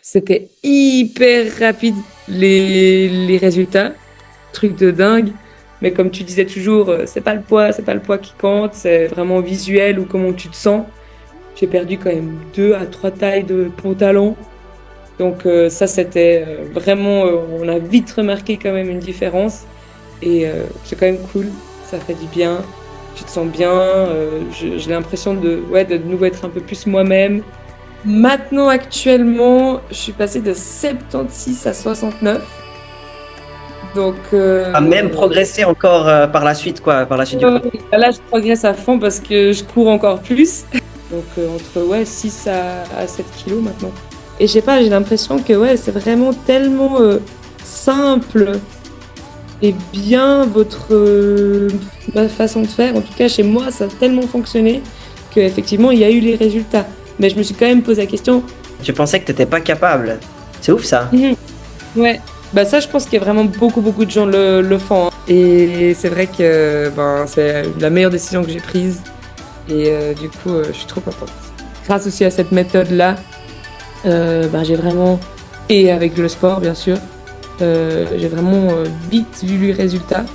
C'était hyper rapide, les résultats. Truc de dingue. Mais comme tu disais toujours, c'est pas le poids qui compte, c'est vraiment visuel ou comment tu te sens. J'ai perdu quand même 2 à 3 tailles de pantalon. Donc ça, c'était vraiment, on a vite remarqué quand même une différence. Et c'est quand même cool, ça fait du bien. Tu te sens bien, j'ai l'impression de nouveau être un peu plus moi-même. Maintenant, actuellement, je suis passée de 76 à 69. Donc, À même progresser encore par la suite, quoi, par la suite du projet. là, je progresse à fond parce que je cours encore plus. Donc, entre 6 à 7 kilos maintenant. Et je sais pas, j'ai l'impression que c'est vraiment tellement simple et bien ma façon de faire. En tout cas, chez moi, ça a tellement fonctionné qu'effectivement, il y a eu les résultats. Mais je me suis quand même posé la question. Tu pensais que t'étais pas capable. C'est ouf ça. Mhm. Ouais, bah ça, je pense que vraiment beaucoup de gens le font, hein. Et c'est vrai que c'est la meilleure décision que j'ai prise. Et du coup, je suis trop contente. Grâce aussi à cette méthode-là, j'ai vraiment, et avec le sport bien sûr, j'ai vraiment vite vu les résultats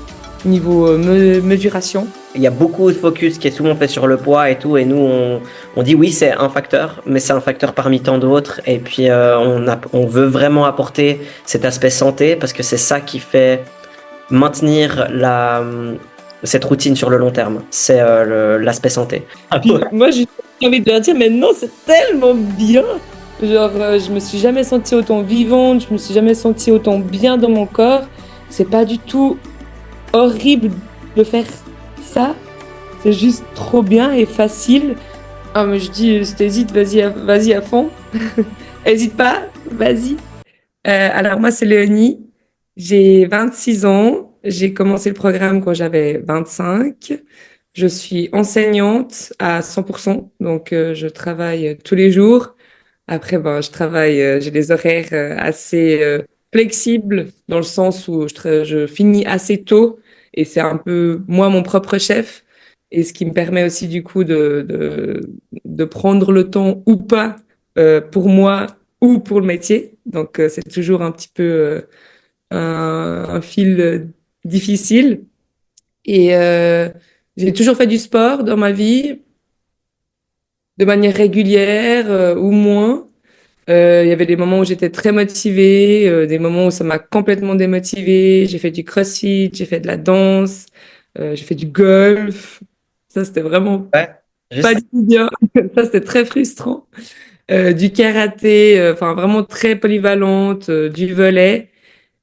niveau mesuration. Il y a beaucoup de focus qui est souvent fait sur le poids et tout, et nous on dit oui c'est un facteur, mais c'est un facteur parmi tant d'autres, et puis on veut vraiment apporter cet aspect santé parce que c'est ça qui fait maintenir cette routine sur le long terme, c'est l'aspect santé. Puis moi, j'ai envie de leur dire, mais non, c'est tellement bien. Genre, je me suis jamais sentie autant vivante, je me suis jamais sentie autant bien dans mon corps. C'est pas du tout horrible de faire ça. C'est juste trop bien et facile. Ah, mais je dis, si t'hésites, vas-y à fond. Hésite pas, vas-y. Alors moi, c'est Léonie. J'ai 26 ans. J'ai commencé le programme quand j'avais 25. Je suis enseignante à 100%, donc je travaille tous les jours. Après, je travaille, j'ai des horaires assez flexibles dans le sens où je finis assez tôt et c'est un peu moi mon propre chef. Et ce qui me permet aussi du coup de prendre le temps ou pas pour moi ou pour le métier. Donc c'est toujours un petit peu un fil difficile. Et j'ai toujours fait du sport dans ma vie, de manière régulière ou moins. Il y avait des moments où j'étais très motivée, des moments où ça m'a complètement démotivée. J'ai fait du crossfit, j'ai fait de la danse, j'ai fait du golf. Ça, c'était vraiment Ouais, pas juste. du tout bien. Ça, c'était très frustrant. Du karaté, enfin vraiment très polyvalente, du volley.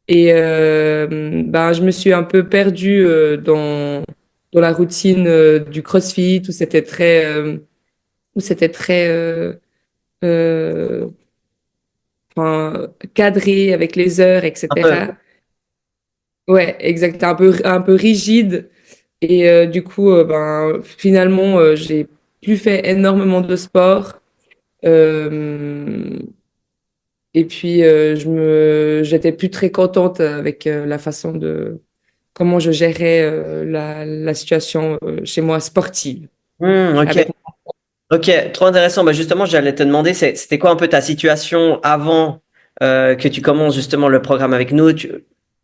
Et je me suis un peu perdue dans la routine du CrossFit où c'était très euh, cadré avec les heures, Un peu. etc. Ouais, exact, un peu rigide. Et du coup, finalement, j'ai plus fait énormément de sport. Euh, et puis, j'étais plus très contente avec la façon de comment je gérais la situation chez moi sportive. Ok. Avec Ok, trop intéressant. Bah justement, j'allais te demander, c'était quoi un peu ta situation avant que tu commences justement le programme avec nous,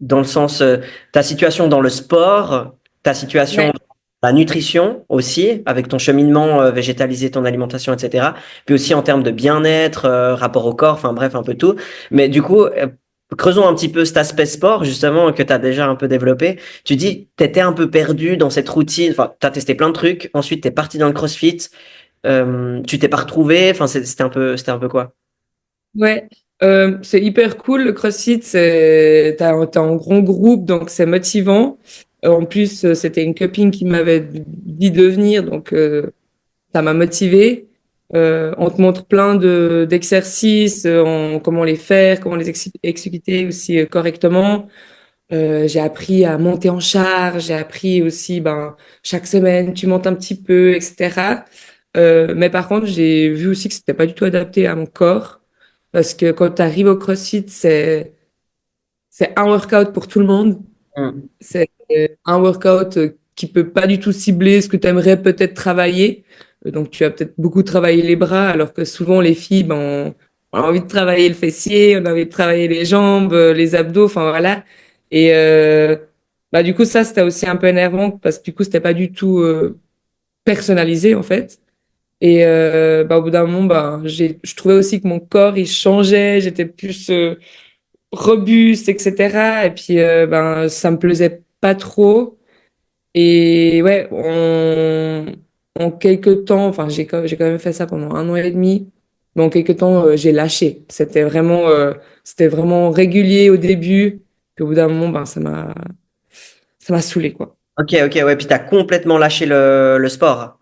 dans le sens, ta situation dans le sport, ta situation ouais. dans la nutrition aussi, avec ton cheminement végétalisé, ton alimentation, etc. Puis aussi en termes de bien-être, rapport au corps, enfin bref, un peu tout. Mais du coup, creusons un petit peu cet aspect sport, justement, que tu as déjà un peu développé. Tu dis, tu étais un peu perdu dans cette routine, enfin, tu as testé plein de trucs, ensuite tu es parti dans le CrossFit. Tu t'es pas retrouvé, enfin c'était un peu quoi? Ouais, c'est hyper cool. Le CrossFit, t'as un grand groupe, donc c'est motivant. En plus, c'était une copine qui m'avait dit de venir, donc ça m'a motivée. On te montre plein d'exercices, comment les faire, comment les exécuter aussi correctement. J'ai appris à monter en charge, j'ai appris aussi, chaque semaine, tu montes un petit peu, etc. Mais par contre, j'ai vu aussi que c'était pas du tout adapté à mon corps. Parce que quand tu arrives au CrossFit, c'est un workout pour tout le monde. Hmm. C'est un workout qui peut pas du tout cibler ce que tu aimerais peut-être travailler. Donc, tu vas peut-être beaucoup travailler les bras, alors que souvent, les filles, on a envie de travailler le fessier, on a envie de travailler les jambes, les abdos, enfin voilà. Et bah du coup ça c'était aussi un peu énervant parce que du coup c'était pas du tout personnalisé en fait. Et bah, au bout d'un moment, bah, je trouvais aussi que mon corps, il changeait, j'étais plus robuste, etc. Et puis, ben, ça me plaisait pas trop. Et ouais, en quelques temps, enfin, j'ai quand même fait ça pendant 1 an et demi. Mais en quelques temps, j'ai lâché. C'était vraiment régulier au début. Puis au bout d'un moment, ben, ça m'a saoulé, quoi. Ok, ok, ouais, puis t'as complètement lâché le sport.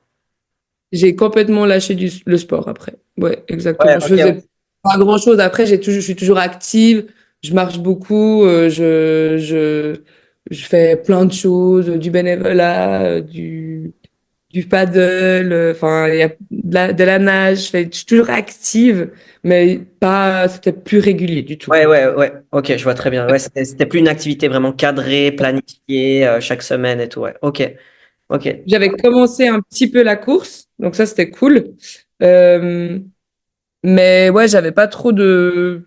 J'ai complètement lâché le sport après. Ouais, Ouais, exactement. Je ok, ouais. faisais pas grand-chose. Après, je suis toujours active. Je marche beaucoup. Je fais plein de choses, du bénévolat, du paddle. Enfin, il y a de la nage. Je suis toujours active, mais pas, c'était plus régulier du tout. Ouais, ouais, ouais. Ok, je vois très bien. Ouais, c'était plus une activité vraiment cadrée, planifiée, chaque semaine et tout. Ouais. Ok, ok. J'avais commencé un petit peu la course, donc ça, c'était cool. Euh, mais ouais, j'avais pas trop de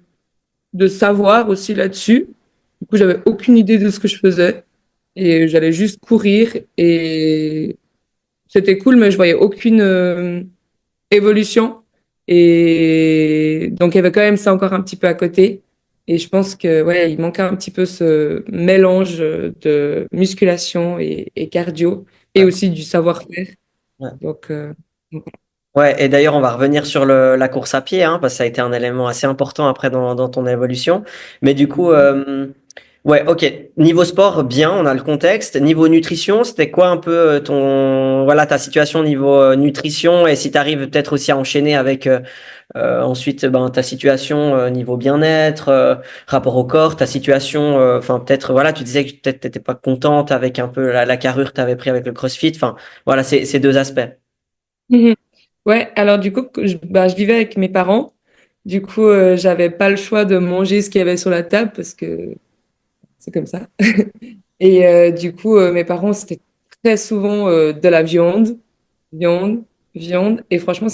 savoir aussi là-dessus. Du coup, j'avais aucune idée de ce que je faisais et j'allais juste courir et c'était cool, mais je voyais aucune évolution. Et donc, il y avait quand même ça encore un petit peu à côté. Et je pense que ouais, il manquait un petit peu ce mélange de musculation et cardio et Ouais, aussi du savoir-faire. ouais. Donc, Ouais, et d'ailleurs, on va revenir sur la course à pied, hein, parce que ça a été un élément assez important après dans ton évolution. Mais du coup, ouais, ok. Niveau sport, bien, on a le contexte. Niveau nutrition, c'était quoi un peu voilà, ta situation niveau nutrition et si tu arrives peut-être aussi à enchaîner avec ensuite ben, ta situation niveau bien-être, rapport au corps, ta situation, enfin peut-être, voilà, tu disais que peut-être t'étais pas contente avec un peu la carrure que tu avais pris avec le CrossFit. Enfin, voilà, ces deux aspects. mhm. Ouais, alors du coup, bah, je vivais avec mes parents. Du coup, j'avais pas le choix de manger ce qu'il y avait sur la table parce que c'est comme ça. Et du coup, mes parents, c'était très souvent de la viande, viande, viande. Et franchement,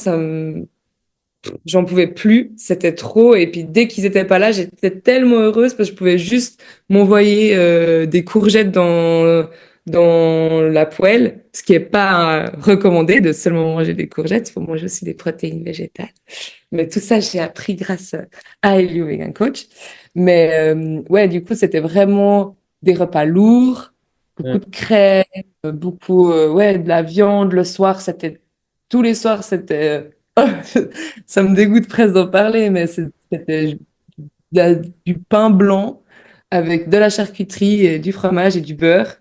j'en pouvais plus. C'était trop. Et puis, dès qu'ils étaient pas là, j'étais tellement heureuse parce que je pouvais juste m'envoyer des courgettes dans la poêle, ce qui est pas recommandé de seulement manger des courgettes. Il faut manger aussi des protéines végétales. Mais tout ça, j'ai appris grâce à Elio Vegan Coach. Mais ouais, du coup, c'était vraiment des repas lourds, beaucoup Mm. de crème, beaucoup ouais, de la viande. Le soir, c'était tous les soirs, c'était ça me dégoûte presque d'en parler, mais c'était du pain blanc avec de la charcuterie, et du fromage et du beurre.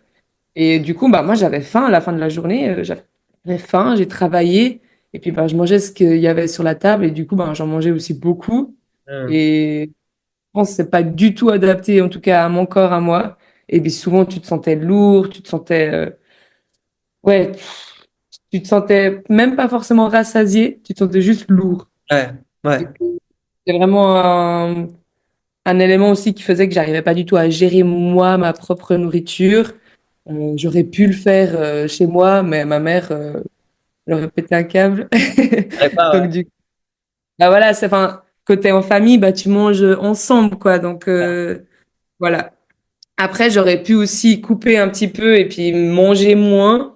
Et du coup, bah, moi, j'avais faim à la fin de la journée. J'avais faim, j'ai travaillé. Et puis, bah, je mangeais ce qu'il y avait sur la table. Et du coup, bah, j'en mangeais aussi beaucoup. Mm. Et je pense que c'est pas du tout adapté, en tout cas, à mon corps, à moi. Et puis, souvent, tu te sentais lourd, tu te sentais, ouais, tu te sentais même pas forcément rassasié, tu te sentais juste lourd. Ouais, ouais, C'est vraiment un élément aussi qui faisait que j'arrivais pas du tout à gérer moi, ma propre nourriture. J'aurais pu le faire chez moi, mais ma mère, elle aurait pété un câble. ouais, pas, ouais. Donc, du coup, bah voilà, enfin, côté en famille, bah, tu manges ensemble, quoi. Donc, voilà. Après, j'aurais pu aussi couper un petit peu et puis manger moins,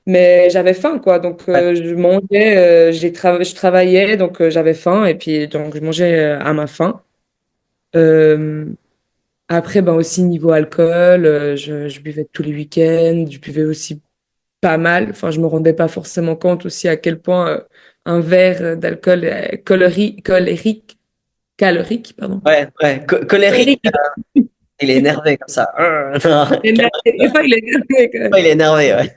mais j'avais faim, quoi. Donc, Ouais, je mangeais, je travaillais, donc j'avais faim et puis donc je mangeais à ma faim. Euh, Après, ben aussi niveau alcool, je buvais tous les week-ends, je buvais aussi pas mal. Enfin, je me rendais pas forcément compte aussi à quel point un verre d'alcool calorique, pardon. ouais, ouais. Colérique, Colérique, il il est énervé comme ça. est énervé. Des fois, il est énervé, quand même. Ouais, il est énervé, ouais.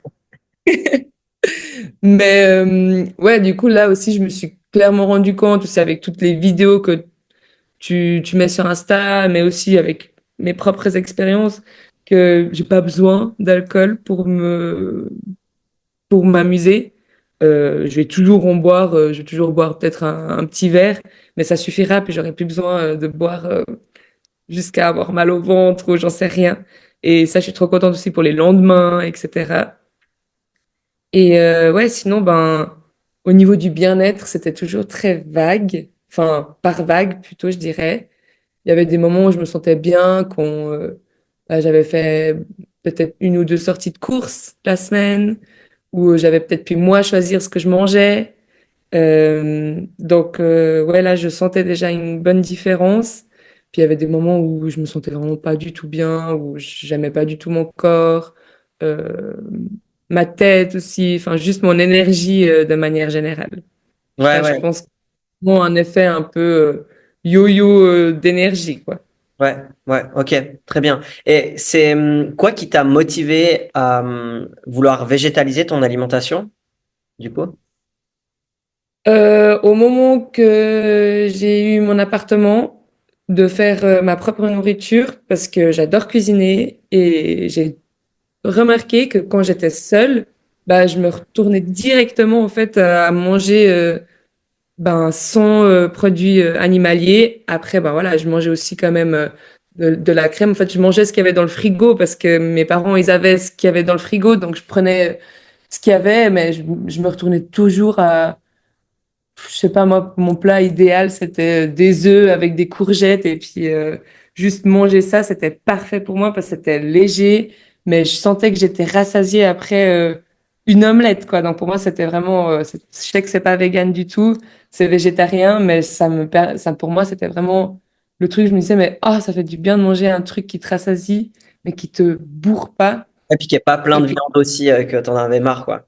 Mais ouais, du coup, là aussi, je me suis clairement rendu compte, aussi avec toutes les vidéos que tu mets sur Insta, mais aussi avec mes propres expériences, que j'ai pas besoin d'alcool pour m'amuser. Je vais toujours en boire, je vais toujours boire peut-être un petit verre, mais ça suffira, puis j'aurai plus besoin de boire jusqu'à avoir mal au ventre ou j'en sais rien. Et ça, je suis trop contente aussi pour les lendemains, etc. Et ouais, sinon, ben, au niveau du bien-être, c'était toujours très vague. enfin, par vague plutôt, je dirais. Il y avait des moments où je me sentais bien, j'avais fait peut-être une ou deux sorties de course la semaine, où j'avais peut-être pu moi choisir ce que je mangeais. Ouais, là, je sentais déjà une bonne différence. Puis il y avait des moments où je me sentais vraiment pas du tout bien, où j'aimais pas du tout mon corps, euh, ma tête aussi, enfin juste mon énergie de manière générale. Ouais, Ça, je ouais, pense, ont un effet un peu yo-yo d'énergie, quoi. ouais, ouais, ok, très bien. Et c'est quoi qui t'a motivé à vouloir végétaliser ton alimentation, du coup? Au moment que j'ai eu mon appartement, de faire ma propre nourriture parce que j'adore cuisiner et j'ai remarqué que quand j'étais seule, bah, je me retournais directement en fait à manger sans produits animaliers. Après, bah voilà, je mangeais aussi quand même de la crème. En fait, je mangeais ce qu'il y avait dans le frigo parce que mes parents, ils avaient ce qu'il y avait dans le frigo, donc je prenais ce qu'il y avait, mais je me retournais toujours à je sais pas, moi, mon plat idéal, c'était des œufs avec des courgettes et puis juste manger ça, c'était parfait pour moi parce que c'était léger, mais je sentais que j'étais rassasiée après une omelette, quoi. Donc pour moi, c'était vraiment, je sais que c'est pas vegan du tout, c'est végétarien, mais ça, pour moi, c'était vraiment le truc, je me disais, mais ah, ça fait du bien de manger un truc qui te rassasie, mais qui te bourre pas. Et puis qu'il n'y ait pas plein de viande aussi, que t'en avais marre, quoi.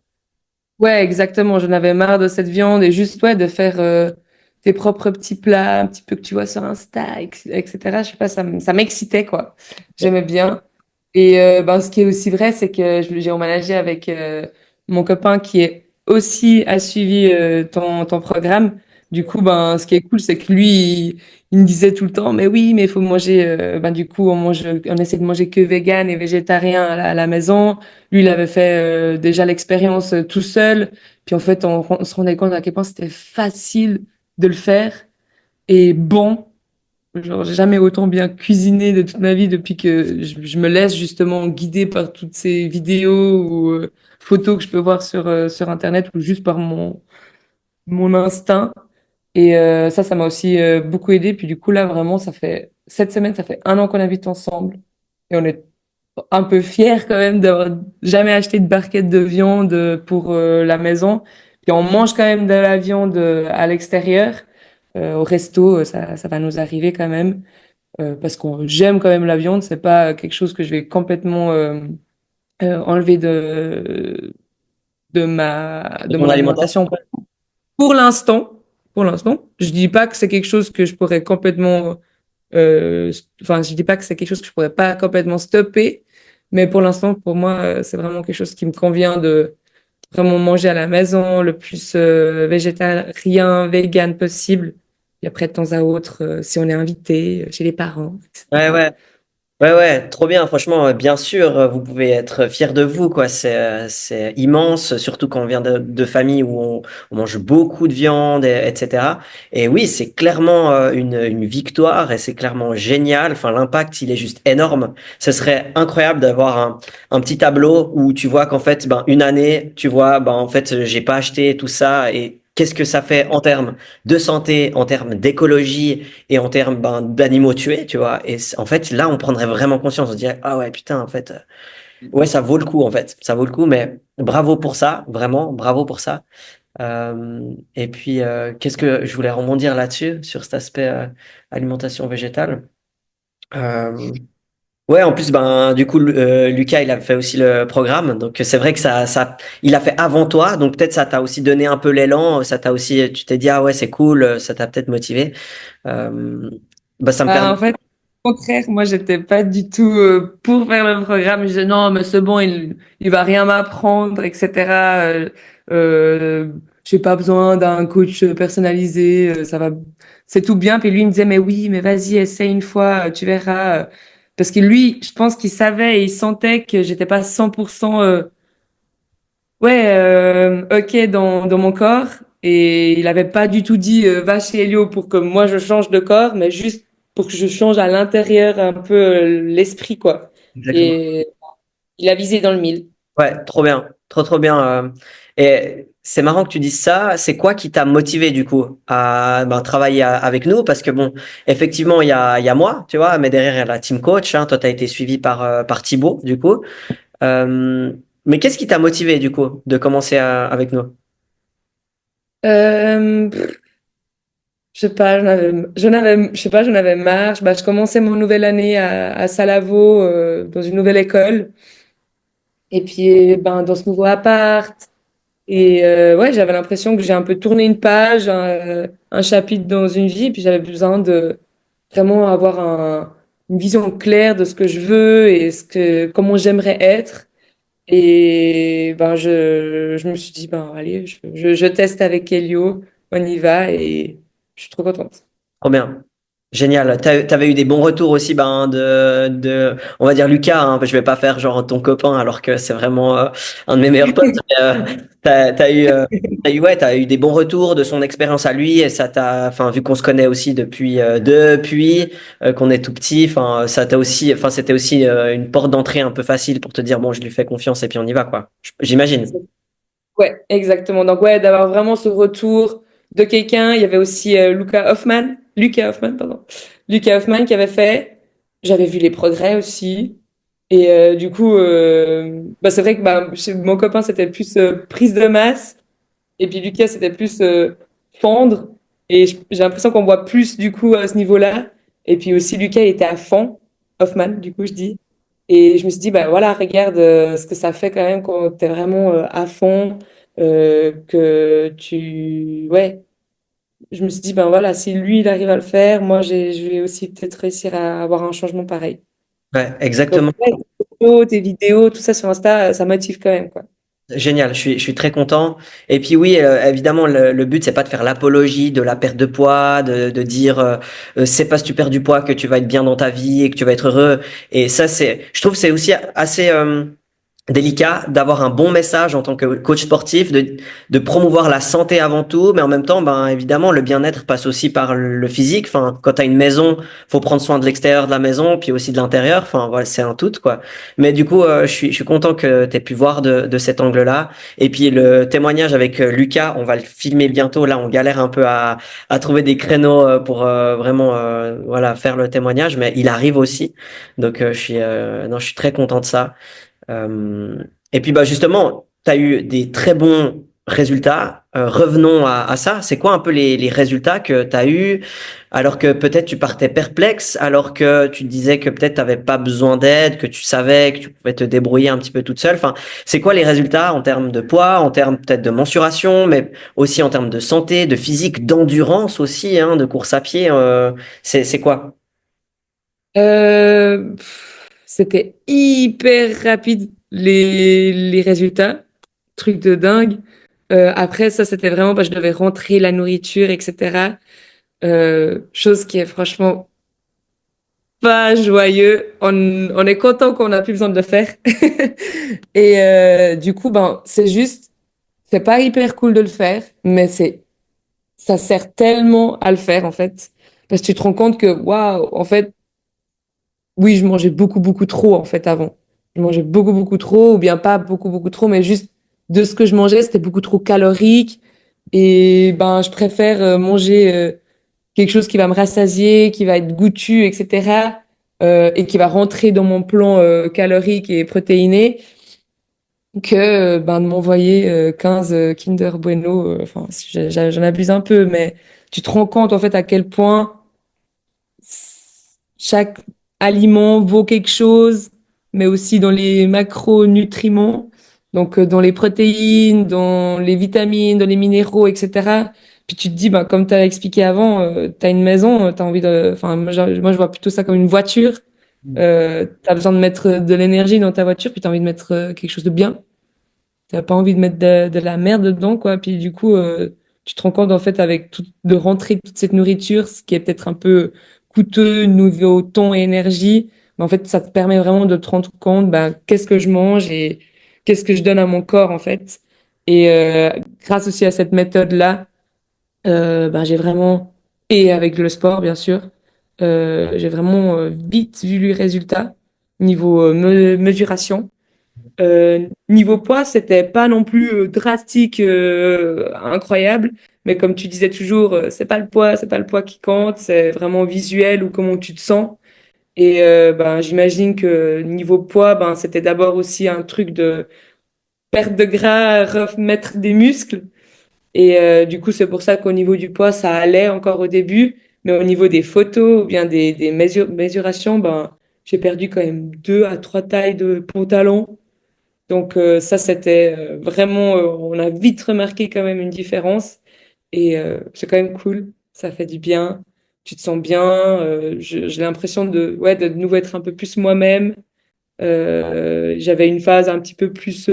Ouais, exactement. J'en avais marre de cette viande et juste ouais, de faire tes propres petits plats, un petit peu que tu vois sur Insta, etc. Je sais pas, ça m'excitait quoi. J'aimais bien. Et ce qui est aussi vrai, c'est que j'ai emménagé avec mon copain qui est aussi a suivi ton programme. Du coup, ce qui est cool, c'est que lui, il me disait tout le temps, mais oui, mais il faut manger. Du coup, on essaie de manger que vegan et végétarien à la maison. Lui, il avait fait déjà l'expérience tout seul. Puis en fait, on se rendait compte à quel point c'était facile de le faire et bon. Genre, j'ai jamais autant bien cuisiné de toute ma vie depuis que je me laisse justement guider par toutes ces vidéos ou photos que je peux voir sur Internet ou juste par mon instinct. Et ça m'a aussi beaucoup aidé. Puis du coup, là, vraiment, cette semaine, ça fait un an qu'on habite ensemble. Et on est un peu fiers quand même d'avoir jamais acheté de barquette de viande pour la maison. Puis on mange quand même de la viande à l'extérieur. Au resto, ça va nous arriver quand même. Parce que j'aime quand même la viande. C'est pas quelque chose que je vais complètement enlever De de ton mon alimentation? alimentation. Pour l'instant, pour l'instant, je dis pas que c'est quelque chose que je pourrais complètement, je dis pas que c'est quelque chose que je pourrais pas complètement stopper, mais pour l'instant, pour moi, c'est vraiment quelque chose qui me convient de vraiment manger à la maison, le plus végétarien, vegan possible. Et après, de temps à autre, si on est invité chez les parents, Ouais, etc. ouais. Ouais, ouais, trop bien. Franchement, bien sûr, vous pouvez être fiers de vous, quoi. C'est immense, surtout quand on vient de familles où on mange beaucoup de viande, etc. Et oui, c'est clairement une victoire et c'est clairement génial. Enfin, l'impact, il est juste énorme. Ce serait incroyable d'avoir un petit tableau où tu vois qu'en fait, ben, une année, tu vois, ben, en fait, j'ai pas acheté tout ça et qu'est-ce que ça fait en termes de santé, en termes d'écologie et en termes ben, d'animaux tués, tu vois. Et en fait, là, on prendrait vraiment conscience. On se dirait, ah ouais, putain, en fait, ouais, ça vaut le coup, en fait. Ça vaut le coup, mais bravo pour ça, vraiment, bravo pour ça. Et puis, qu'est-ce que je voulais rebondir là-dessus, sur cet aspect alimentation végétale. Euh, ouais, en plus, ben, du coup, Lucas, il a fait aussi le programme. Donc, c'est vrai que il a fait avant toi. Donc, peut-être ça t'a aussi donné un peu l'élan. Ça t'a aussi, tu t'es dit, ah ouais, c'est cool. Ça t'a peut-être motivé. Euh, bah, ça me permet. En fait, au contraire, moi, j'étais pas du tout pour faire le programme. Je disais non, mais c'est bon, il va rien m'apprendre, etc. J'ai pas besoin d'un coach personnalisé, ça va, c'est tout bien. Puis lui, il me disait, mais oui, mais vas-y, essaye une fois, tu verras. Parce que lui, je pense qu'il savait et il sentait que j'étais pas 100% ok dans mon corps. Et il avait pas du tout dit va chez Elio pour que moi je change de corps, mais juste pour que je change à l'intérieur un peu l'esprit, quoi. Exactement. Et il a visé dans le mille. Ouais, trop bien. Trop, trop bien. Et c'est marrant que tu dises ça. C'est quoi qui t'a motivé du coup à ben, travailler avec nous? Parce que bon, effectivement, il y a moi, tu vois, mais derrière il y a la team coach. Hein. Toi, tu as été suivi par Thibaut, du coup. Euh, mais qu'est-ce qui t'a motivé du coup de commencer avec nous? Pff, je sais pas, je sais pas, j'en avais marre. Bah, je commençais mon nouvelle année à Salavo, dans une nouvelle école. Et puis, ben, dans ce nouveau appart. Et ouais, j'avais l'impression que j'ai un peu tourné une page, un chapitre dans une vie. Et puis, j'avais besoin de vraiment avoir une vision claire de ce que je veux et comment j'aimerais être. Et ben, je me suis dit, ben, allez, je teste avec Elio, on y va et je suis trop contente. Trop bien. Génial. T'avais eu des bons retours aussi ben, on va dire Lucas, hein, je vais pas faire genre ton copain alors que c'est vraiment un de mes meilleurs potes. Mais, t'as eu des bons retours de son expérience à lui et ça t'a, enfin, vu qu'on se connaît aussi depuis qu'on est tout petit, enfin, ça t'a aussi, enfin, c'était aussi une porte d'entrée un peu facile pour te dire bon, je lui fais confiance et puis on y va quoi. J'imagine. Ouais, exactement. Donc, ouais, d'avoir vraiment ce retour de quelqu'un. Il y avait aussi Lucas Hoffman, pardon. Lucas Hoffman qui avait fait. J'avais vu les progrès aussi. Et du coup, bah, c'est vrai que bah, chez mon copain, c'était plus prise de masse. Et puis Lucas, c'était plus fendre. Et j'ai l'impression qu'on voit plus du coup à ce niveau-là. Et puis aussi, Lucas, il était à fond. Hoffman, du coup, je dis. Et je me suis dit, bah voilà, regarde ce que ça fait quand même quand t'es vraiment à fond, que tu... Ouais, je me suis dit, ben voilà, si lui, il arrive à le faire, moi, je vais aussi peut-être réussir à avoir un changement pareil. Ouais, Donc, exactement. ouais, tes photos, tes vidéos, tout ça sur Insta, ça motive quand même, quoi. Génial, je suis très content. Et puis oui, évidemment, le but, c'est pas de faire l'apologie de la perte de poids, de dire c'est parce que tu perds du poids que tu vas être bien dans ta vie et que tu vas être heureux. Et ça, je trouve que c'est aussi assez délicat d'avoir un bon message en tant que coach sportif, de promouvoir la santé avant tout, mais en même temps, ben évidemment, le bien-être passe aussi par le physique. Enfin, quand tu as une maison, faut prendre soin de l'extérieur de la maison, puis aussi de l'intérieur. Enfin, voilà, c'est un tout, quoi. Mais du coup, je suis content que tu aies pu voir de cet angle-là. Et puis le témoignage avec Lucas, on va le filmer bientôt. Là, on galère un peu à trouver des créneaux pour vraiment voilà, faire le témoignage, mais il arrive aussi. Donc, non, je suis très content de ça. Euh, et puis bah justement, tu as eu des très bons résultats. Revenons à ça. C'est quoi un peu les résultats que tu as eu alors que peut-être tu partais perplexe, alors que tu te disais que peut-être tu n'avais pas besoin d'aide, que tu savais que tu pouvais te débrouiller un petit peu toute seule. Enfin, c'est quoi les résultats en termes de poids, en termes peut-être de mensuration, mais aussi en termes de santé, de physique, d'endurance aussi, hein, de course à pied. C'est quoi? C'était hyper rapide, les résultats. Truc de dingue. Après, ça, c'était vraiment parce que je devais rentrer la nourriture, etc. Chose qui est franchement pas joyeux. On est content qu'on n'a plus besoin de le faire. Et du coup, ben, c'est pas hyper cool de le faire, mais ça sert tellement à le faire, en fait. Parce que tu te rends compte que, waouh, en fait, oui, je mangeais beaucoup, beaucoup trop, en fait, avant. Je mangeais beaucoup, beaucoup trop, ou bien pas beaucoup, beaucoup trop, mais juste de ce que je mangeais, c'était beaucoup trop calorique. Et ben, je préfère manger quelque chose qui va me rassasier, qui va être goûtu, etc. Et qui va rentrer dans mon plan calorique et protéiné, que ben, de m'envoyer 15 Kinder Bueno. Enfin, j'en abuse un peu, mais tu te rends compte, en fait, à quel point chaque aliment vaut quelque chose, mais aussi dans les macronutriments, donc dans les protéines, dans les vitamines, dans les minéraux, etc. Puis tu te dis, bah, comme tu as expliqué avant, tu as une maison, tu as envie de... Enfin, moi, je vois plutôt ça comme une voiture. Tu as besoin de mettre de l'énergie dans ta voiture, puis tu as envie de mettre quelque chose de bien. T'as pas envie de mettre de la merde dedans, quoi. Puis du coup, tu te rends compte, en fait, de rentrer toute cette nourriture, ce qui est peut-être un peu coûteux, nouveau temps et énergie. Mais en fait, ça te permet vraiment de te rendre compte, bah, qu'est-ce que je mange et qu'est-ce que je donne à mon corps, en fait. Et grâce aussi à cette méthode-là, bah, j'ai vraiment, et avec le sport, bien sûr, j'ai vraiment vite vu les résultats niveau mesuration. Niveau poids, c'était pas non plus drastique, incroyable, mais comme tu disais toujours, c'est pas le poids qui compte, c'est vraiment visuel ou comment tu te sens. Et ben, j'imagine que niveau poids, ben, c'était d'abord aussi un truc de perte de gras, remettre des muscles. Et du coup, c'est pour ça qu'au niveau du poids, ça allait encore au début. Mais au niveau des photos ou bien des mésurations, ben, j'ai perdu quand même 2 à 3 tailles de pantalon. Donc ça, c'était vraiment, on a vite remarqué quand même une différence. Et c'est quand même cool, ça fait du bien. Tu te sens bien. J'ai l'impression ouais, de nouveau être un peu plus moi-même. J'avais une phase un petit peu plus.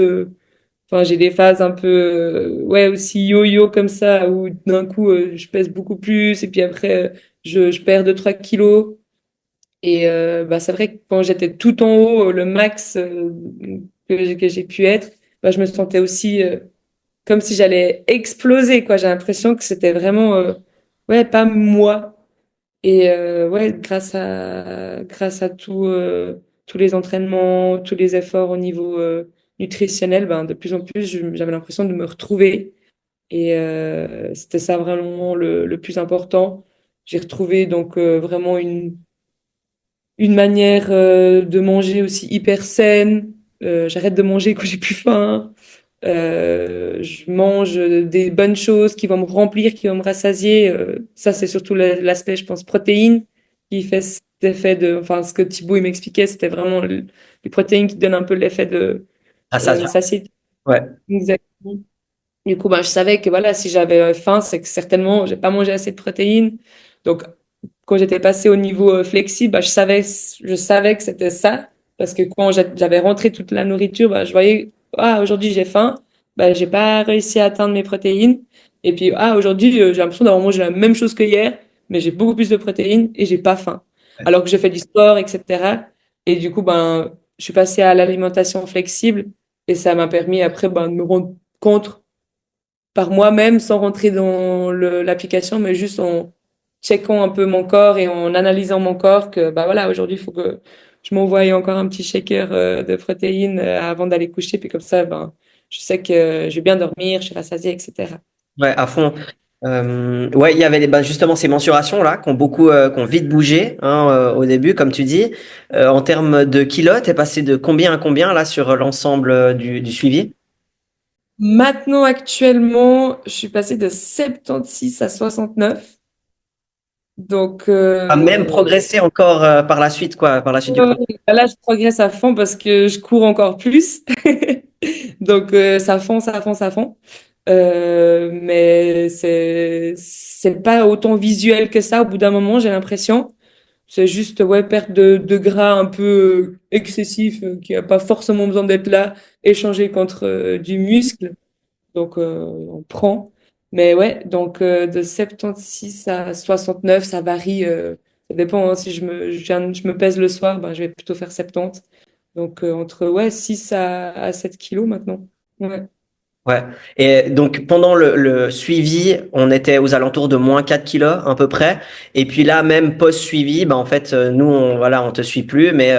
Enfin, j'ai des phases un peu, ouais, aussi yo-yo comme ça, où d'un coup, je pèse beaucoup plus, et puis après, je perds 2 3 kilos. Et bah, c'est vrai que quand j'étais tout en haut, le max que j'ai pu être, bah, je me sentais aussi comme si j'allais exploser, quoi. J'ai l'impression que c'était vraiment, ouais, pas moi. Et ouais, grâce à tous les entraînements, tous les efforts au niveau nutritionnel, ben, de plus en plus, j'avais l'impression de me retrouver. Et c'était ça vraiment le plus important. J'ai retrouvé donc vraiment une manière de manger aussi hyper saine. J'arrête de manger quand j'ai plus faim. Je mange des bonnes choses qui vont me remplir, qui vont me rassasier. Ça, c'est surtout l'aspect, je pense, protéines qui fait cet effet de. Enfin, ce que Thibaut il m'expliquait, c'était vraiment les protéines qui donnent un peu l'effet de Rassasiant. satiété. Ouais. Exactement. Du coup, ben, je savais que voilà, si j'avais faim, c'est que certainement, j'ai pas mangé assez de protéines. Donc, quand j'étais passée au niveau flexible, bah, je savais que c'était ça. Parce que quand j'avais rentré toute la nourriture, bah, je voyais, ah, aujourd'hui j'ai faim, bah, j'ai pas réussi à atteindre mes protéines. Et puis, ah, aujourd'hui, j'ai l'impression d'avoir mangé la même chose que hier, mais j'ai beaucoup plus de protéines et j'ai pas faim. Alors que j'ai fait du sport, etc. Et du coup, ben, je suis passée à l'alimentation flexible et ça m'a permis après, ben, de me rendre compte par moi-même sans rentrer dans l'application, mais juste en checkant un peu mon corps et en analysant mon corps que bah voilà, aujourd'hui, il faut que je m'envoie encore un petit shaker de protéines avant d'aller coucher. Puis comme ça, ben, je sais que je vais bien dormir, je suis rassasiée, etc. Ouais, à fond. Ouais, il y avait bah, justement ces mensurations là qui ont vite bougé hein, au début, comme tu dis. En termes de kilos, t'es passé de combien à combien là sur l'ensemble du suivi? Maintenant, actuellement, je suis passée de 76 à 69. Donc, A même progressé encore par la suite, quoi, par la suite du ouais, projet. là, je progresse à fond parce que je cours encore plus. Donc, ça fond, ça fond, ça fond. Mais c'est pas autant visuel que ça au bout d'un moment, j'ai l'impression. C'est juste, ouais, perte de gras un peu excessif qui a pas forcément besoin d'être là, échangé contre du muscle. Donc, on prend. Mais ouais, donc de 76 à 69, ça varie. Ça dépend, hein, si je me pèse le soir, ben, je vais plutôt faire 70. Donc, entre ouais, 6 à 7 kilos maintenant. Ouais. Ouais. Et donc pendant le suivi, on était aux alentours de moins 4 kilos à peu près. Et puis là, même post-suivi, bah en fait, nous, voilà, on te suit plus, mais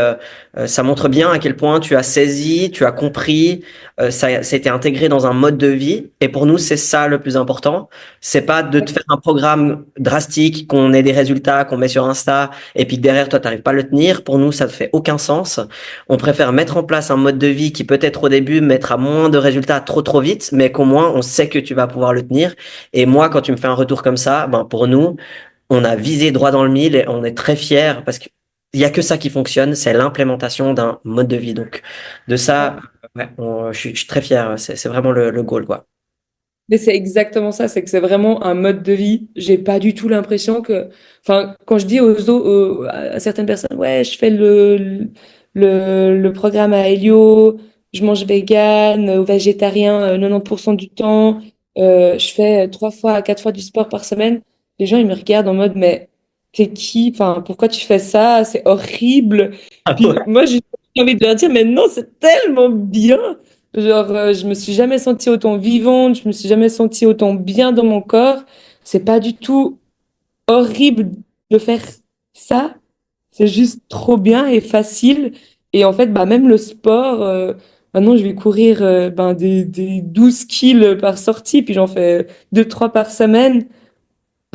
ça montre bien à quel point tu as saisi, tu as compris, ça a été intégré dans un mode de vie. Et pour nous, c'est ça le plus important. C'est pas de te faire un programme drastique, qu'on ait des résultats, qu'on met sur Insta, et puis que derrière toi, t'arrives pas à le tenir. Pour nous, ça ne fait aucun sens. On préfère mettre en place un mode de vie qui peut-être au début mettra moins de résultats trop vite, mais qu'au moins on sait que tu vas pouvoir le tenir. Et moi, quand tu me fais un retour comme ça, ben pour nous, on a visé droit dans le mille et on est très fiers parce qu'il y a que ça qui fonctionne, c'est l'implémentation d'un mode de vie. Donc de ça, ouais, je suis très fier. C'est vraiment le goal, quoi. Mais c'est exactement ça, c'est que c'est vraiment un mode de vie. J'ai pas du tout l'impression que, enfin, quand je dis à certaines personnes, ouais, je fais le programme à Helio, je mange vegan ou végétarien 90% du temps, je fais 3 fois à 4 fois du sport par semaine. Les gens, ils me regardent en mode, mais t'es qui? Enfin, pourquoi tu fais ça? C'est horrible. Ah Puis ouais. moi, j'ai envie de leur dire, mais non, c'est tellement bien. Genre, je me suis jamais sentie autant vivante, je me suis jamais sentie autant bien dans mon corps. C'est pas du tout horrible de faire ça. C'est juste trop bien et facile. Et en fait, bah, même le sport, maintenant, je vais courir des 12 kills par sortie, puis j'en fais 2-3 par semaine.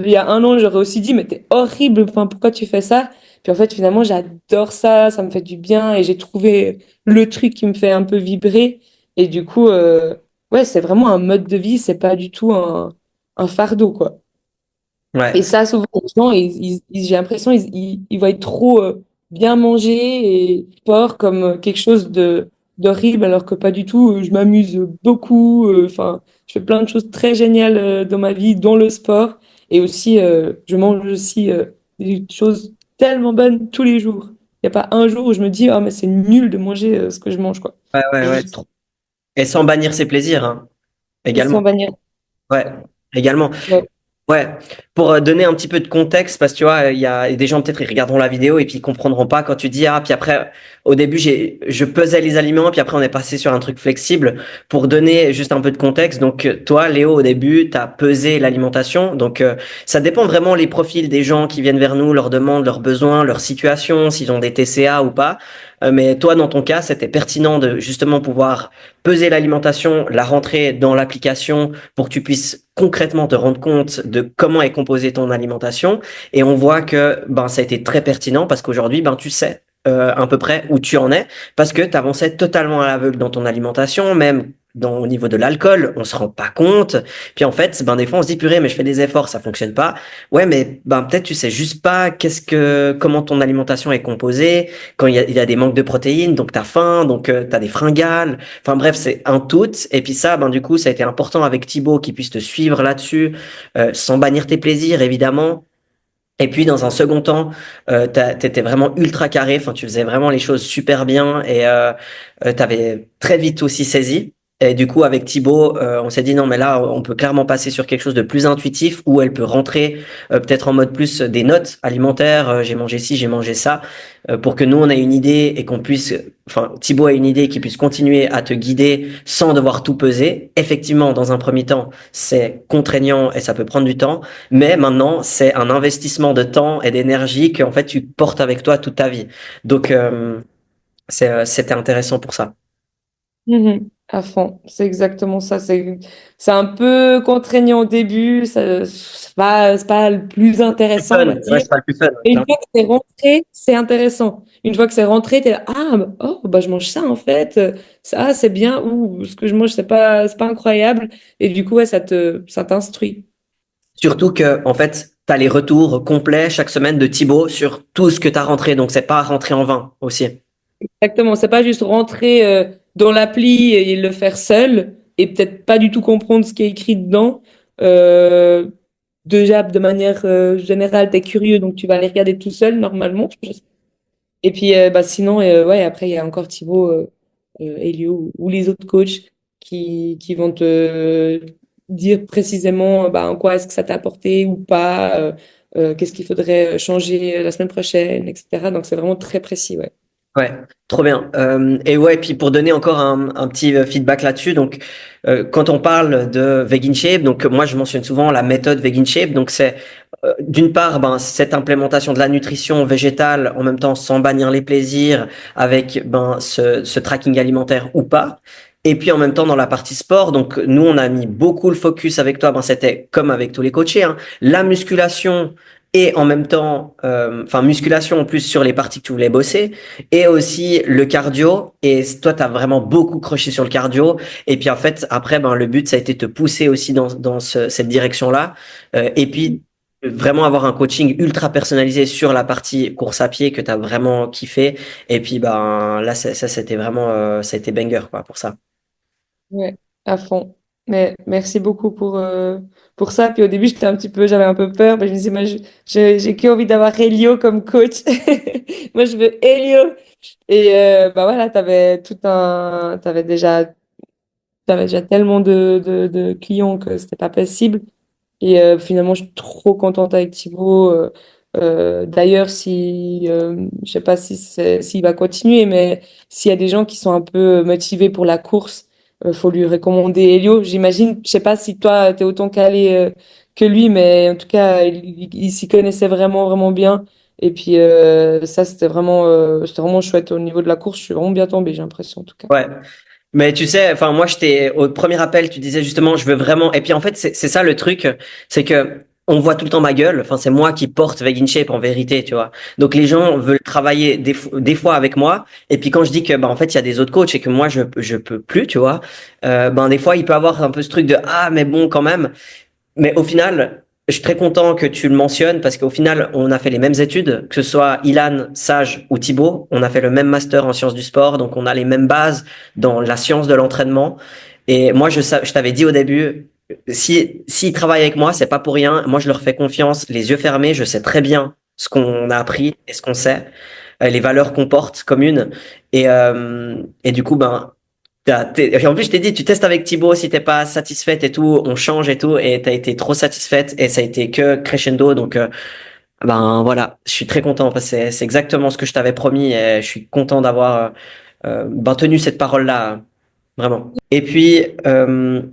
Il y a un an, j'aurais aussi dit, mais t'es horrible, enfin, pourquoi tu fais ça? Puis en fait, finalement, j'adore ça, ça me fait du bien et j'ai trouvé le truc qui me fait un peu vibrer. Et du coup, ouais, c'est vraiment un mode de vie, c'est pas du tout un fardeau, quoi. Et Ouais, ça, souvent, les gens, j'ai l'impression, ils voient trop bien manger et sport comme quelque chose d'horrible, alors que pas du tout. Je m'amuse beaucoup. Enfin, je fais plein de choses très géniales dans ma vie, dont le sport. Et aussi, je mange aussi des choses tellement bonnes tous les jours. Il n'y a pas un jour où je me dis, oh, mais c'est nul de manger ce que je mange, quoi. ouais, ouais, ouais. Juste trop. Et sans bannir ses plaisirs, hein, Et sans également. bannir. Ouais, également. Ouais. Ouais, pour donner un petit peu de contexte, parce que tu vois, il y a des gens peut-être ils regarderont la vidéo et puis ils comprendront pas quand tu dis ah puis après au début je pesais les aliments puis après on est passé sur un truc flexible pour donner juste un peu de contexte. Donc toi Léo au début tu as pesé l'alimentation donc ça dépend vraiment les profils des gens qui viennent vers nous, leurs demandes, leurs besoins, leur situation, s'ils ont des TCA ou pas. Mais toi dans ton cas c'était pertinent de justement pouvoir peser l'alimentation, la rentrer dans l'application pour que tu puisses concrètement te rendre compte de comment est composée ton alimentation. Et on voit que ben, ça a été très pertinent parce qu'aujourd'hui, ben, tu sais à peu près où tu en es parce que tu avançais totalement à l'aveugle dans ton alimentation, même au niveau de l'alcool, on se rend pas compte. Puis en fait, ben, des fois, on se dit, purée, mais je fais des efforts, ça fonctionne pas. Ouais, mais ben, peut-être tu sais juste pas comment ton alimentation est composée, quand il y a des manques de protéines, donc tu as faim, donc tu as des fringales. Enfin bref, c'est un tout. Et puis ça, ben du coup, ça a été important avec Thibaut qui puisse te suivre là-dessus, sans bannir tes plaisirs, évidemment. Et puis dans un second temps, t'étais vraiment ultra carré. Enfin, tu faisais vraiment les choses super bien et t'avais très vite aussi saisi. Et du coup, avec Thibaut, on s'est dit non, mais là, on peut clairement passer sur quelque chose de plus intuitif où elle peut rentrer peut-être en mode plus des notes alimentaires. J'ai mangé ci, j'ai mangé ça, pour que nous on ait une idée et qu'on puisse, enfin, Thibaut a une idée qui puisse continuer à te guider sans devoir tout peser. Effectivement, dans un premier temps, c'est contraignant et ça peut prendre du temps. Mais maintenant, c'est un investissement de temps et d'énergie qu'en fait tu portes avec toi toute ta vie. Donc, c'était intéressant pour ça. Mhm. À fond, c'est exactement ça. C'est un peu contraignant au début, c'est pas le plus C'est intéressant, on fun, va ouais, dire. c'est pas le plus fun, Et une clairement. fois que c'est rentré, c'est intéressant. Une fois que c'est rentré, t'es là, ah, oh, bah, je mange ça en fait. Ça, c'est bien. Ou ce que je mange, c'est pas incroyable. Et du coup, ouais, ça t'instruit. Surtout que, en fait, tu as les retours complets chaque semaine de Thibaut sur tout ce que tu as rentré. Donc, c'est pas rentré en vain aussi. Exactement. C'est pas juste rentrer dans l'appli et le faire seul et peut-être pas du tout comprendre ce qui est écrit dedans. Euh, Déjà, de manière générale, tu es curieux, donc tu vas aller regarder tout seul, normalement. Et puis, bah, sinon, ouais, après, il y a encore Thibaut, Elio ou les autres coachs qui vont te dire précisément bah, en quoi est-ce que ça t'a apporté ou pas, qu'est-ce qu'il faudrait changer la semaine prochaine, etc. Donc, c'est vraiment très précis, ouais. Ouais, trop bien. Et ouais, puis pour donner encore un petit feedback là-dessus, donc quand on parle de Vegan Shape, donc moi je mentionne souvent la méthode Vegan Shape, donc c'est d'une part ben, cette implémentation de la nutrition végétale en même temps sans bannir les plaisirs avec ben, ce tracking alimentaire ou pas. Et puis en même temps dans la partie sport, donc nous on a mis beaucoup le focus avec toi, ben, c'était comme avec tous les coachés, hein, la musculation et en même temps, enfin musculation en plus sur les parties que tu voulais bosser et aussi le cardio. Et toi, tu as vraiment beaucoup croché sur le cardio. Et puis en fait, après, ben, le but, ça a été de te pousser aussi dans cette direction-là. Et puis vraiment avoir un coaching ultra personnalisé sur la partie course à pied que tu as vraiment kiffé. Et puis ben là, ça c'était vraiment, ça a été banger quoi pour ça. Ouais, à fond. Mais merci beaucoup pour ça. Puis au début, j'avais un peu peur, mais je me disais, moi, j'ai que envie d'avoir Elio comme coach. Moi, je veux Elio. Et bah voilà, t'avais déjà tellement de clients que c'était pas possible. Et finalement, je suis trop contente avec Thibaut. D'ailleurs, je sais pas s'il va continuer, mais s'il y a des gens qui sont un peu motivés pour la course, faut lui recommander Elio. J'imagine, je sais pas si toi, tu es autant calé que lui, mais en tout cas, il s'y connaissait vraiment, vraiment bien. Et puis, ça, c'était vraiment chouette au niveau de la course. Je suis vraiment bien tombée, j'ai l'impression, en tout cas. Ouais. Mais tu sais, enfin moi j'étais au premier appel, tu disais justement je veux vraiment et puis en fait c'est ça le truc, c'est que on voit tout le temps ma gueule, enfin c'est moi qui porte Vegan Shape en vérité, tu vois. Donc les gens veulent travailler des fois avec moi et puis quand je dis que bah en fait il y a des autres coachs et que moi je peux plus, tu vois. Ben des fois il peut avoir un peu ce truc de ah mais bon quand même. Mais au final, je suis très content que tu le mentionnes parce qu'au final, on a fait les mêmes études, que ce soit Ilan, Sage ou Thibaut. On a fait le même master en sciences du sport, donc on a les mêmes bases dans la science de l'entraînement. Et moi, je t'avais dit au début, s'ils travaillent avec moi, c'est pas pour rien. Moi, je leur fais confiance, les yeux fermés. Je sais très bien ce qu'on a appris et ce qu'on sait, les valeurs qu'on porte communes. Et du coup, ben, et en plus, je t'ai dit, tu testes avec Thibaut, si t'es pas satisfaite et tout, on change et tout, et t'as été trop satisfaite, et ça a été que crescendo, donc ben voilà, je suis très content, parce que c'est exactement ce que je t'avais promis, et je suis content d'avoir ben, tenu cette parole-là, vraiment. Et puis,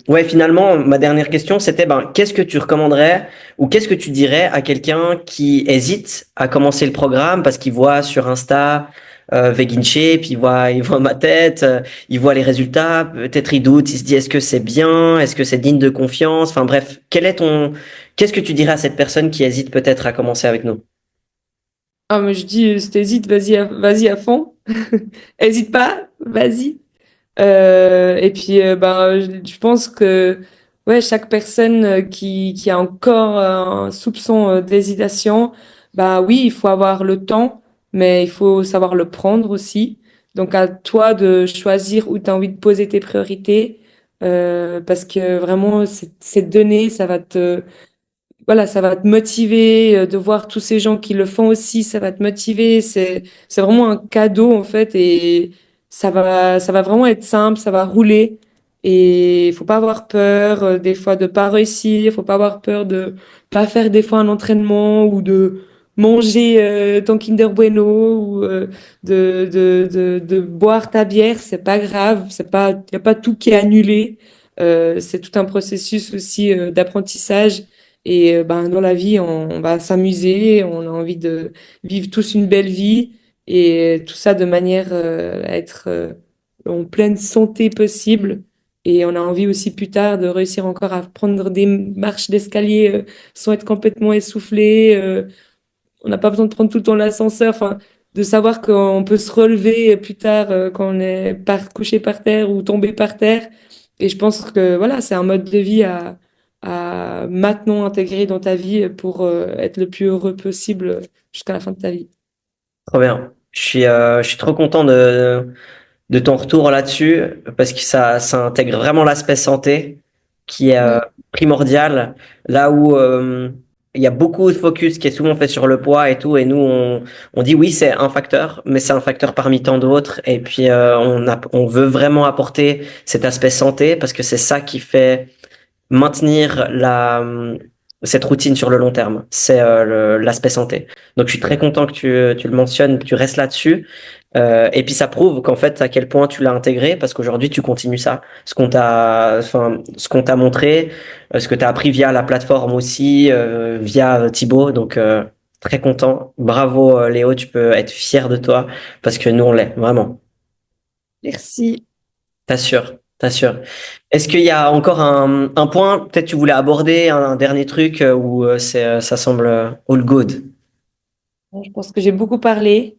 ouais, finalement, ma dernière question, c'était, ben, qu'est-ce que tu recommanderais, ou qu'est-ce que tu dirais à quelqu'un qui hésite à commencer le programme, parce qu'il voit sur Insta Vegan Shape, il voit ma tête, il voit les résultats, peut-être il doute, il se dit est-ce que c'est bien, est-ce que c'est digne de confiance, enfin bref, qu'est-ce que tu dirais à cette personne qui hésite peut-être à commencer avec nous? Ah, mais je dis, si t'hésites, vas-y à fond. Hésite pas, vas-y. Et puis, ben, je pense que ouais, chaque personne qui a encore un soupçon d'hésitation, bah oui, il faut avoir le temps, mais il faut savoir le prendre aussi. Donc, à toi de choisir où tu as envie de poser tes priorités, parce que vraiment, ces données, ça va te voilà, ça va te motiver de voir tous ces gens qui le font aussi, ça va te motiver. C'est vraiment un cadeau en fait et ça va vraiment être simple, ça va rouler et il faut pas avoir peur des fois de pas réussir, faut pas avoir peur de pas faire des fois un entraînement ou de manger ton Kinder Bueno ou de boire ta bière, c'est pas grave, c'est pas y a pas tout qui est annulé. C'est tout un processus aussi d'apprentissage. Et ben, dans la vie, on va s'amuser, on a envie de vivre tous une belle vie et tout ça de manière à être en pleine santé possible. Et on a envie aussi plus tard de réussir encore à prendre des marches d'escalier sans être complètement essoufflé. On n'a pas besoin de prendre tout le temps l'ascenseur. Enfin, de savoir qu'on peut se relever plus tard quand on est couché par terre ou tombé par terre. Et je pense que voilà, c'est un mode de vie à maintenant intégrer dans ta vie pour être le plus heureux possible jusqu'à la fin de ta vie. Trop bien. Je suis trop content de ton retour là-dessus parce que ça intègre vraiment l'aspect santé qui est Mm. primordial. Là où il y a beaucoup de focus qui est souvent fait sur le poids et tout, et nous on dit oui c'est un facteur, mais c'est un facteur parmi tant d'autres. Et puis on veut vraiment apporter cet aspect santé parce que c'est ça qui fait maintenir cette routine sur le long terme. C'est l'aspect santé. Donc, je suis très content que tu le mentionnes, que tu restes là-dessus. Et puis, ça prouve qu'en fait, à quel point tu l'as intégré, parce qu'aujourd'hui, tu continues ça. Ce qu'on t'a montré, ce que tu as appris via la plateforme aussi, via Thibaut. Donc, très content. Bravo, Léo, tu peux être fier de toi, parce que nous, on l'est, vraiment. Merci. T'assures, t'assures. Est-ce qu'il y a encore un point, peut-être tu voulais aborder un dernier truc où ça semble all good? Je pense que j'ai beaucoup parlé.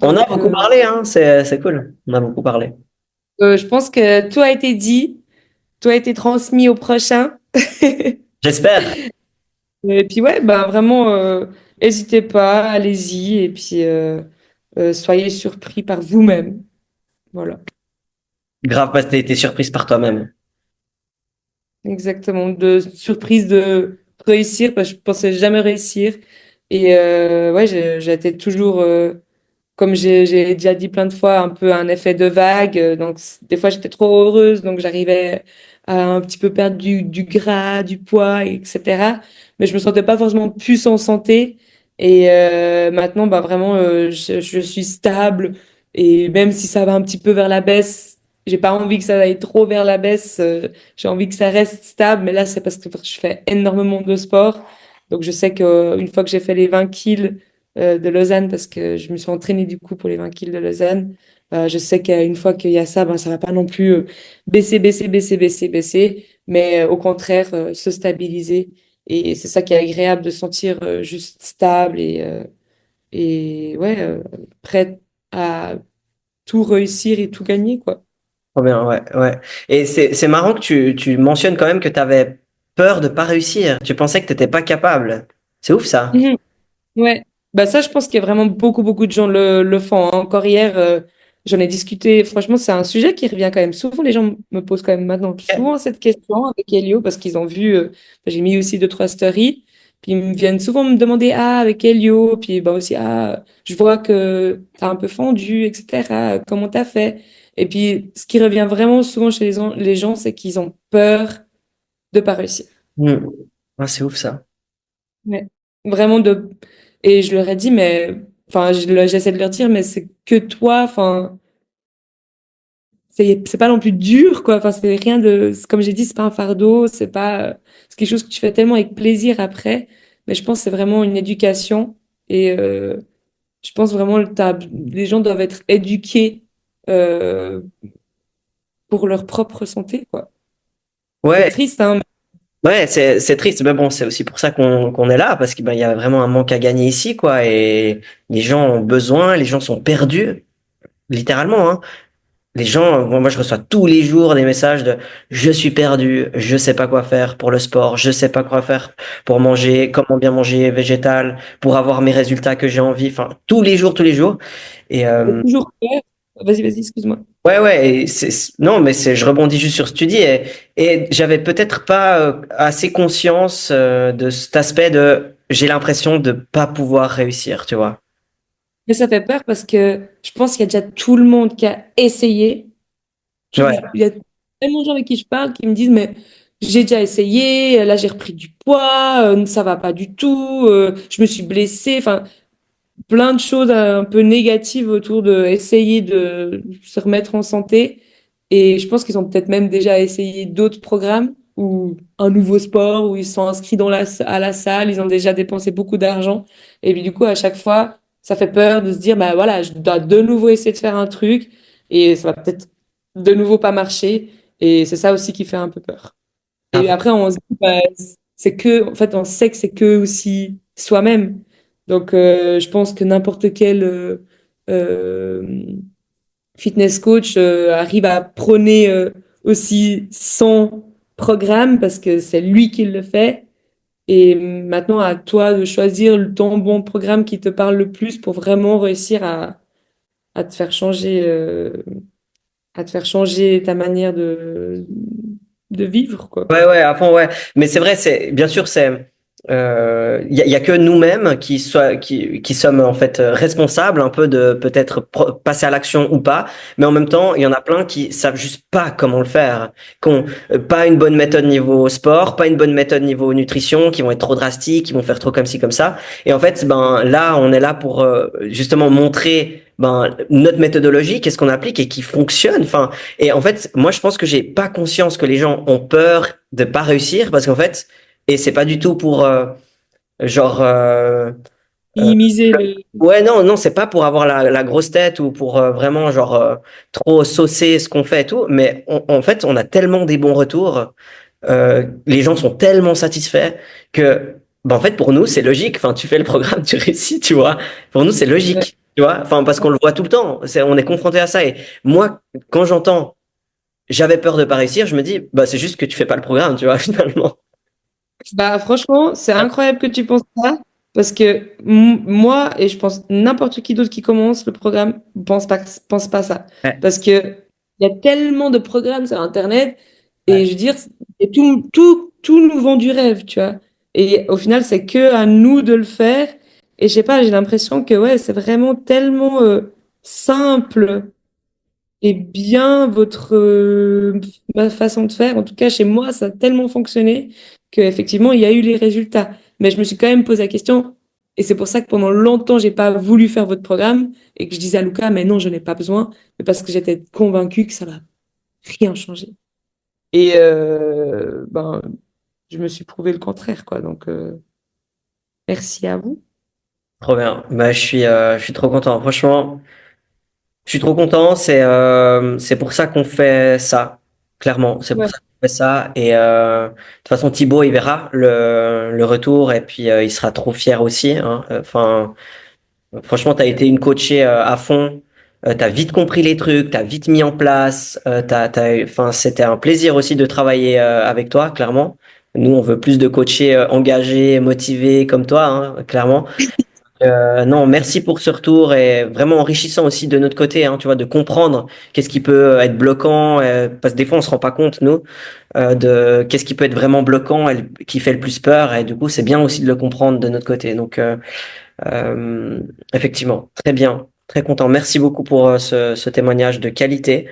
On a Donc, beaucoup parlé, hein, c'est cool. On a beaucoup parlé. je pense que tout a été dit, tout a été transmis au prochain. J'espère. Et puis ouais, bah vraiment, n'hésitez pas, allez-y et puis soyez surpris par vous-même. Voilà, Grave parce que t'as été surprise par toi-même. exactement. De surprise de réussir, parce que je pensais jamais réussir. Et ouais, j'étais toujours, comme j'ai déjà dit plein de fois, un peu un effet de vague. Donc des fois j'étais trop heureuse, donc j'arrivais à un petit peu perdre du gras, du poids, etc. Mais je me sentais pas forcément plus en santé. Et maintenant, bah vraiment, je suis stable. Et même si ça va un petit peu vers la baisse, j'ai pas envie que ça aille trop vers la baisse. J'ai envie que ça reste stable. Mais là, c'est parce que je fais énormément de sport. Donc je sais que une fois que j'ai fait les 20 kills de Lausanne parce que je me suis entraînée du coup pour les 20 kills de Lausanne. Je sais qu'une fois qu'il y a ça, ben, ça va pas non plus baisser, mais au contraire, se stabiliser. Et c'est ça qui est agréable de se sentir juste stable et ouais, prête à tout réussir et tout gagner, quoi. Trop bien, ouais, ouais. Et c'est marrant que tu mentionnes quand même que tu avais peur de pas réussir. Tu pensais que tu n'étais pas capable. C'est ouf ça. Mhm. Ouais, bah ça, je pense qu'il y a vraiment beaucoup de gens le font, hein. Encore hier, j'en ai discuté. Franchement, c'est un sujet qui revient quand même souvent. Les gens me posent quand même maintenant souvent cette question avec Elio parce qu'ils ont vu, j'ai mis aussi deux, trois stories. Puis ils me viennent souvent me demander, ah, avec Elio, puis bah aussi, ah, je vois que t'as un peu fondu, etc. Comment t'as fait? Et puis, ce qui revient vraiment souvent chez les gens, c'est qu'ils ont peur de pas réussir. Hmm. Ah, c'est ouf ça. Ouais. Vraiment de. Et je leur ai dit, mais. Enfin, j'essaie de leur dire, mais c'est que toi, enfin, c'est pas non plus dur, quoi. Enfin, c'est rien de. Comme j'ai dit, c'est pas un fardeau, c'est quelque chose que tu fais tellement avec plaisir après. Mais je pense que c'est vraiment une éducation. Et je pense vraiment que les gens doivent être éduqués euh, pour leur propre santé, quoi. C'est Ouais, triste, hein. ouais, c'est triste, mais bon, c'est aussi pour ça qu'on est là, parce qu'il ben, il y a vraiment un manque à gagner ici, quoi, et les gens ont besoin, les gens sont perdus, littéralement, hein. Les gens, moi, je reçois tous les jours des messages de je suis perdu, je sais pas quoi faire pour le sport, je sais pas quoi faire pour manger, comment bien manger végétal, pour avoir mes résultats que j'ai envie, enfin, tous les jours. Et J'ai toujours peur. Vas-y, excuse-moi. ouais, ouais, et non, mais je rebondis juste sur ce que tu dis, et j'avais peut-être pas assez conscience de cet aspect de j'ai l'impression de pas pouvoir réussir, tu vois. Mais ça fait peur parce que je pense qu'il y a déjà tout le monde qui a essayé. Ouais. Il y a tellement de gens avec qui je parle qui me disent, mais j'ai déjà essayé, là j'ai repris du poids, ça va pas du tout, je me suis blessée. Enfin, plein de choses un peu négatives autour de essayer de se remettre en santé. Et je pense qu'ils ont peut-être même déjà essayé d'autres programmes ou un nouveau sport où ils sont inscrits à la salle, ils ont déjà dépensé beaucoup d'argent. Et puis du coup, à chaque fois, ça fait peur de se dire, bah voilà, je dois de nouveau essayer de faire un truc et ça va peut-être de nouveau pas marcher. Et c'est ça aussi qui fait un peu peur. Et Ah, après, on se dit, bah, c'est que, en fait, on sait que c'est que aussi soi-même. Donc, je pense que n'importe quel euh, fitness coach arrive à prôner aussi son programme parce que c'est lui qui le fait. Et maintenant, à toi de choisir ton bon programme qui te parle le plus pour vraiment réussir à te faire changer, à te faire changer ta manière de vivre, quoi. ouais, ouais, à fond, ouais. Mais c'est vrai, c'est bien sûr, il y a que nous-mêmes qui sommes en fait responsables un peu de peut-être passer à l'action ou pas. Mais en même temps, il y en a plein qui savent juste pas comment le faire, qui ont pas une bonne méthode niveau sport, pas une bonne méthode niveau nutrition, qui vont être trop drastiques, qui vont faire trop comme ci comme ça. Et en fait, ben là, on est là pour justement montrer ben notre méthodologie, qu'est-ce qu'on applique et qui fonctionne. Enfin. Et en fait, moi, je pense que j'ai pas conscience que les gens ont peur de pas réussir parce qu'en fait, et c'est pas du tout pour genre euh, Minimiser le... ouais non non c'est pas pour avoir la grosse tête ou pour vraiment genre trop saucer ce qu'on fait et tout, mais en fait, on a tellement des bons retours, les gens sont tellement satisfaits que ben, en fait pour nous c'est logique. Enfin, tu fais le programme, tu réussis, tu vois. Pour nous c'est Ouais. logique, tu vois. Enfin parce qu'on le voit tout le temps, on est confronté à ça. Et moi, quand j'entends j'avais peur de pas réussir, je me dis, bah, c'est juste que tu fais pas le programme, tu vois, finalement. Bah, franchement, c'est incroyable que tu penses ça, parce que moi, et je pense n'importe qui d'autre qui commence le programme, pense pas ça. Ouais. Parce que il y a tellement de programmes sur Internet, et Ouais. je veux dire, et tout nous vend du rêve, tu vois. Et au final, c'est que à nous de le faire. Et je sais pas, j'ai l'impression que ouais, c'est vraiment tellement simple et bien votre ma façon de faire. En tout cas, chez moi, ça a tellement fonctionné qu'effectivement, il y a eu les résultats. Mais je me suis quand même posé la question, et c'est pour ça que pendant longtemps, j'ai pas voulu faire votre programme et que je disais à Lucas, mais non, je n'ai pas besoin, mais parce que j'étais convaincue que ça va rien changer. Et ben, je me suis prouvé le contraire, quoi. Donc, merci à vous. Trop bien. Bah, je suis trop content. Franchement, je suis trop content. C'est pour ça qu'on fait ça. Clairement, c'est pour Ouais. ça qu'on fait ça. Et de toute façon, Thibaut, il verra le retour et puis il sera trop fier aussi, hein. Enfin, franchement, tu as été une coachée à fond. Tu as vite compris les trucs, tu as vite mis en place. Enfin, c'était un plaisir aussi de travailler avec toi, clairement. Nous, on veut plus de coachés engagés, motivés comme toi, hein, clairement. Non, merci pour ce retour et vraiment enrichissant aussi de notre côté, hein, tu vois, de comprendre qu'est-ce qui peut être bloquant, parce que des fois on se rend pas compte nous de qu'est-ce qui peut être vraiment bloquant et qui fait le plus peur et du coup c'est bien aussi de le comprendre de notre côté. Donc effectivement, très bien, très content. Merci beaucoup pour ce témoignage de qualité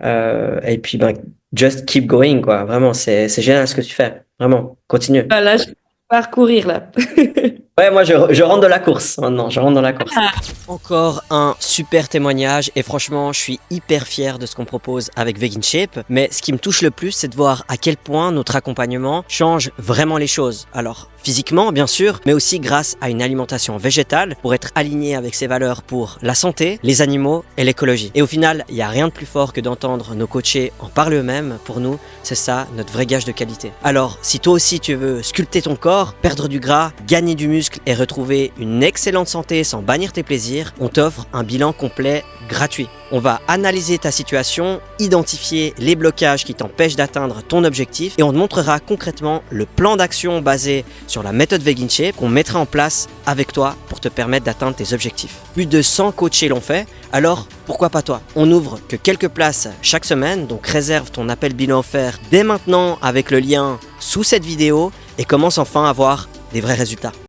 et puis ben just keep going quoi. Vraiment, c'est génial ce que tu fais. Vraiment, continue. Voilà, je vais parcourir là. Ouais, moi je rentre de la course maintenant, je rentre dans la course. Encore un super témoignage et franchement je suis hyper fier de ce qu'on propose avec Vegan Shape, mais ce qui me touche le plus c'est de voir à quel point notre accompagnement change vraiment les choses. Alors physiquement bien sûr, mais aussi grâce à une alimentation végétale pour être aligné avec ses valeurs pour la santé, les animaux et l'écologie. Et au final, il n'y a rien de plus fort que d'entendre nos coachés en parler eux-mêmes. Pour nous, c'est ça notre vrai gage de qualité. Alors si toi aussi tu veux sculpter ton corps, perdre du gras, gagner du muscle et retrouver une excellente santé sans bannir tes plaisirs, on t'offre un bilan complet gratuit. On va analyser ta situation, identifier les blocages qui t'empêchent d'atteindre ton objectif et on te montrera concrètement le plan d'action basé sur la méthode Vegan Shape qu'on mettra en place avec toi pour te permettre d'atteindre tes objectifs. Plus de 100 coachés l'ont fait, alors pourquoi pas toi? On n'ouvre que quelques places chaque semaine, donc réserve ton appel bilan offert dès maintenant avec le lien sous cette vidéo et commence enfin à avoir des vrais résultats.